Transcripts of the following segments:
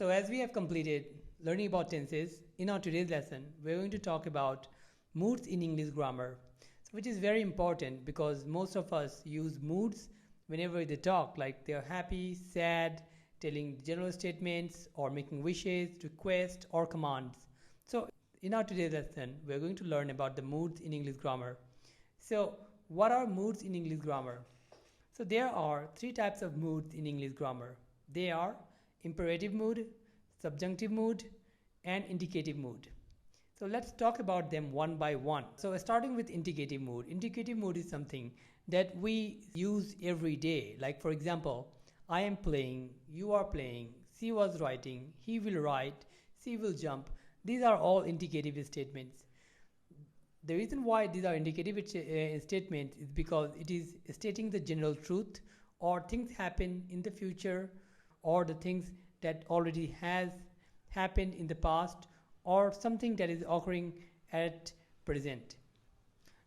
So as we have completed learning about tenses, in our today's lesson, we're going to talk about moods in English grammar, which is very important because most of us use moods whenever they talk, like they're happy, sad, telling general statements, or making wishes, requests, or commands. So in our today's lesson, we're going to learn about the moods in English grammar. So what are moods in English grammar? So there are three types of moods in English grammar. They are imperative mood, subjunctive mood, and indicative mood. So let's talk about them one by one. So starting with indicative mood. Indicative mood is something that we use every day. Like for example, I am playing, you are playing, she was writing, he will write, she will jump. These are all indicative statements. The reason why these are indicative statements is because it is stating the general truth, or things happen in the future, or the things that already has happened in the past, or something that is occurring at present.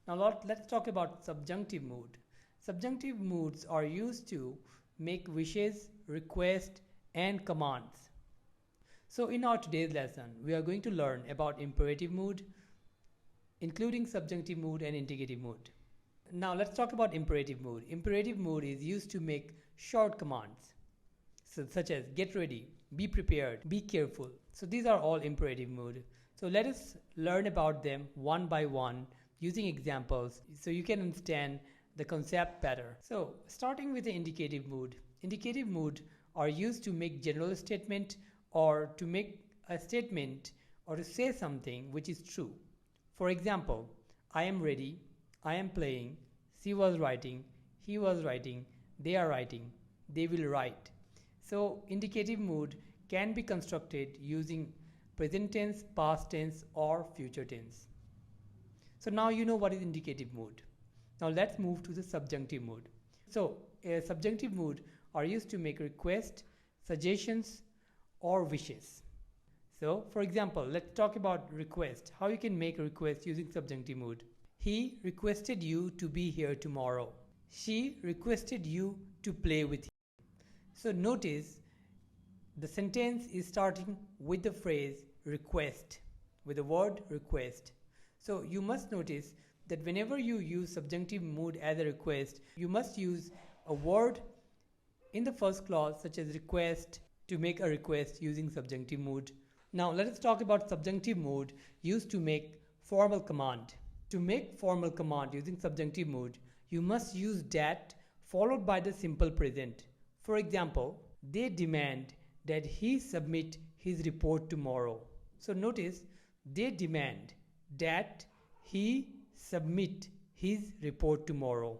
Now let's talk about subjunctive mood. Subjunctive moods are used to make wishes, requests, and commands. So in our today's lesson, we are going to learn about imperative mood, including subjunctive mood and indicative mood. Now let's talk about imperative mood. Imperative mood is used to make short commands, such as get ready, be prepared, be careful. So these are all imperative mood. So let us learn about them one by one using examples so you can understand the concept better. So starting with the indicative mood. Indicative mood are used to make general statement, or to make a statement or to say something which is true. For example, I am ready, I am playing, she was writing, he was writing, they are writing, they will write. So indicative mood can be constructed using present tense, past tense, or future tense. So now you know what is indicative mood. Now let's move to the subjunctive mood. So subjunctive mood are used to make requests, suggestions, or wishes. So for example, let's talk about request. How you can make a request using subjunctive mood. He requested you to be here tomorrow. She requested you to play with him. So notice the sentence is starting with the phrase request, with the word request. So you must notice that whenever you use subjunctive mood as a request, you must use a word in the first clause such as request to make a request using subjunctive mood. Now let us talk about subjunctive mood used to make formal command. To make formal command using subjunctive mood, you must use that followed by the simple present. For example, they demand that he submit his report tomorrow. So notice they demand that he submit his report tomorrow.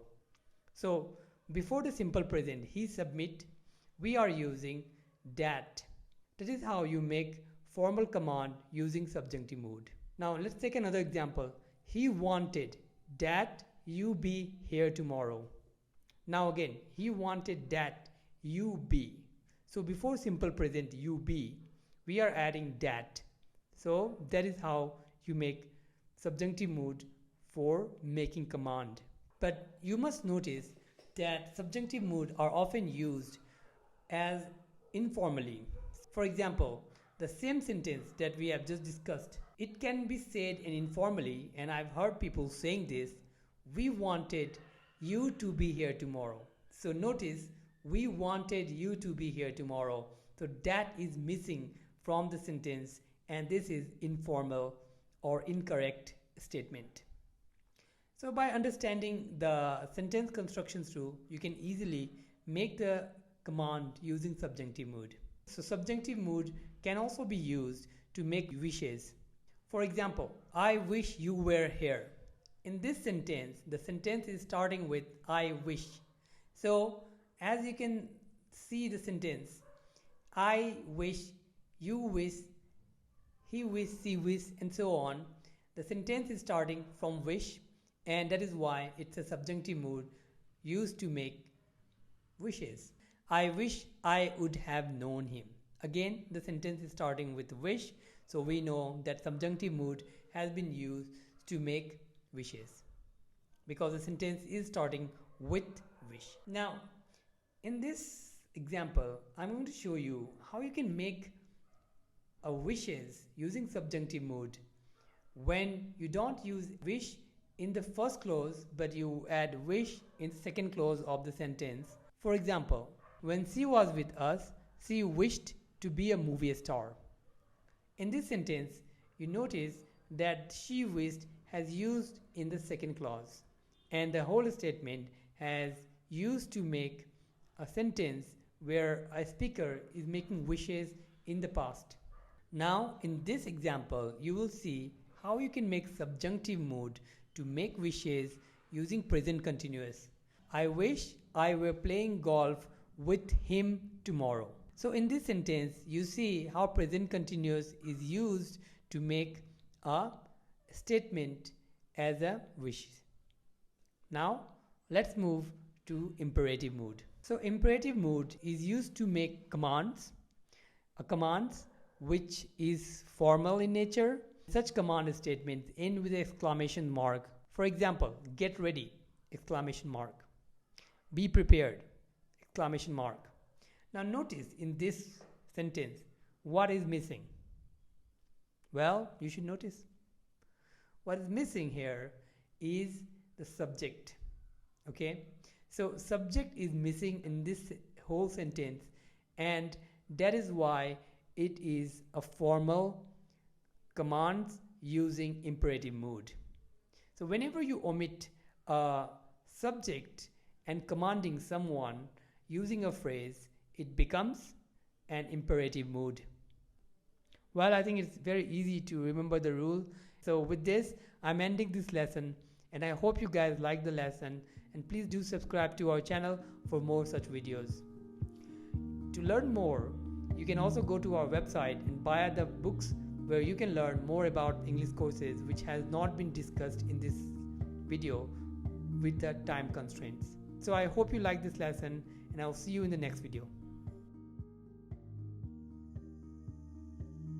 So before the simple present he submit, we are using that. That is how you make formal command using subjunctive mood. Now let's take another example. He wanted that you be here tomorrow. Now again, he wanted that you be. So before simple present you be, we are adding that. So that is how you make subjunctive mood for making command. But you must notice that subjunctive mood are often used as informally. For example, the same sentence that we have just discussed, it can be said in informally, and I've heard people saying this: we wanted you to be here tomorrow. So notice, we wanted you to be here tomorrow. So that is missing from the sentence, and this is informal or incorrect statement. So by understanding the sentence constructions rule, you can easily make the command using subjunctive mood. So subjunctive mood can also be used to make wishes. For example, I wish you were here. In this sentence, the sentence is starting with I wish. So as you can see the sentence, I wish, you wish, he wish, she wish, and so on. The sentence is starting from wish, and that is why it's a subjunctive mood used to make wishes. I wish I would have known him. Again, the sentence is starting with wish, so we know that subjunctive mood has been used to make wishes because the sentence is starting with wish. Now, in this example, I'm going to show you how you can make wishes using subjunctive mood when you don't use wish in the first clause but you add wish in the second clause of the sentence. For example, when she was with us, she wished to be a movie star. In this sentence, you notice that she wished has used in the second clause, and the whole statement has used to make a sentence where a speaker is making wishes in the past. Now, in this example, you will see how you can make subjunctive mood to make wishes using present continuous. I wish I were playing golf with him tomorrow. So in this sentence, you see how present continuous is used to make a statement as a wish. Now, let's move to imperative mood. So imperative mood is used to make commands, commands which is formal in nature. Such command statements end with an exclamation mark. For example, get ready, exclamation mark. Be prepared, exclamation mark. Now notice in this sentence, what is missing? Well, you should notice. What is missing here is the subject. Okay? So subject is missing in this whole sentence, and that is why it is a formal command using imperative mood. So whenever you omit a subject and commanding someone using a phrase, it becomes an imperative mood. Well, I think it's very easy to remember the rule. So with this, I'm ending this lesson, and I hope you guys like the lesson, and please do subscribe to our channel for more such videos. To learn more, you can also go to our website and buy the books where you can learn more about English courses which has not been discussed in this video with the time constraints. So I hope you like this lesson, and I'll see you in the next video.